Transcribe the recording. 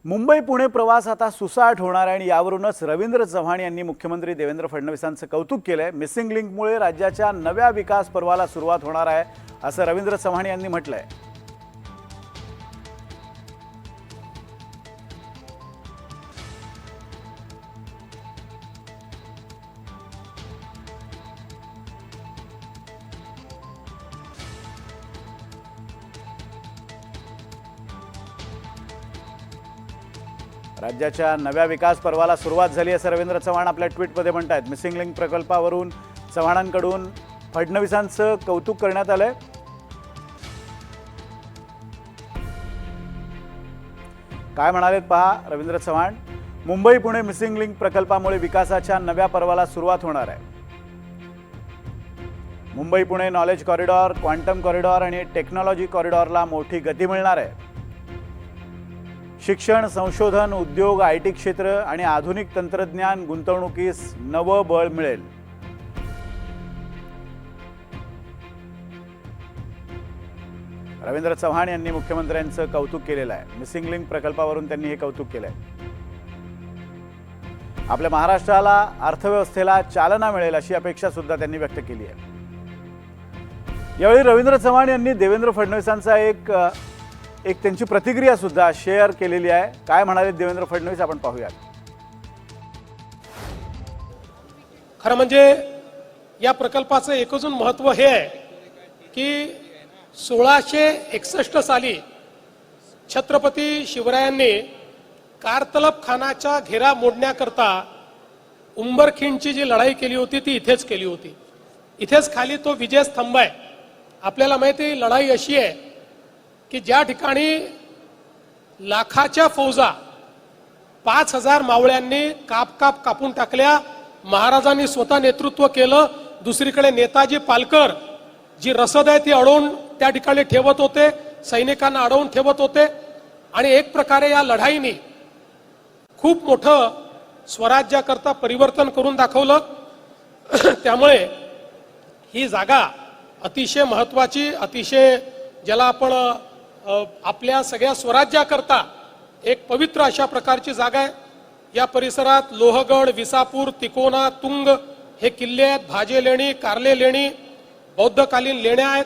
मुंबई पुणे प्रवास आता सुसाट होणार आहे आणि यावरूनच रवींद्र चव्हाण यांनी मुख्यमंत्री देवेंद्र फडणवीसांचं कौतुक केलंय। मिसिंग लिंकमुळे राज्याच्या नव्या विकास पर्वाला सुरुवात होणार आहे असं रवींद्र चव्हाण यांनी म्हटलंय। राज्याच्या नव्या विकास पर्वाला सुरुवात झाली असं रवींद्र चव्हाण आपल्या ट्विटमध्ये म्हणतात। मिसिंग लिंक प्रकल्पावरून चव्हाणांकडून फडणवीसांचं कौतुक करण्यात आलंय। काय म्हणालेत पहा रवींद्र चव्हाण। मुंबई पुणे मिसिंग लिंक प्रकल्पामुळे विकासाच्या नव्या पर्वाला सुरुवात होणार आहे। Mumbai Pune knowledge corridor, quantum corridor आणि टेक्नॉलॉजी कॉरिडॉरला मोठी गती मिळणार आहे। शिक्षण, संशोधन, उद्योग, आयटी क्षेत्र आणि आधुनिक तंत्रज्ञान गुंतवणुकीस नवं बळ मिळेल। रवींद्र चव्हाण यांनी मुख्यमंत्र्यांचं कौतुक केलेलं आहे। मिसिंग लिंक प्रकल्पावरून त्यांनी हे कौतुक केलंय। आपल्या महाराष्ट्राला अर्थव्यवस्थेला चालना मिळेल अशी अपेक्षा सुद्धा त्यांनी व्यक्त केली आहे। यावेळी रवींद्र चव्हाण यांनी देवेंद्र फडणवीसांचा एक त्यांची प्रतिक्रिया सुद्धा शेअर केलेली आहे। काय म्हणाले देवेंद्र फडणवीस आपण पाहूयात। खरं म्हणजे या प्रकल्पाचं एकच महत्त्व हे आहे की 1661 साली छत्रपती शिवरायांनी कारतलब खानाचा घेरा मोडण्याकरता उंबरखिंडची जी लढाई केली होती ती इथेच केली होती। इथेच खाली तो विजय स्तंभ आहे। आपल्याला माहिती आहे लढाई अशी आहे की ज्या ठिकाणी लाखाच्या फौजा 5000 मावळ्यांनी कापून टाकल्या, महाराजांनी स्वतः नेतृत्व केलं। दुसरीकडे नेताजी पालकर जी रसद आहे ती अडवून त्या ठिकाणी ठेवत होते, सैनिकांना अडवून ठेवत होते आणि एक प्रकारे या लढाईने खूप मोठं स्वराज्याकरता परिवर्तन करून दाखवलं। त्यामुळे ही जागा अतिशय महत्त्वाची, अतिशय ज्याला आपण आपल्या सगळ्या स्वराज्याकरता एक पवित्र अशा प्रकारची जागा आहे। या परिसरात लोहगड, विसापूर, तिकोना, तुंग हे किल्ले आहेत। भाजे लेणी, कारले लेणी, बौद्धकालीन लेण्या आहेत।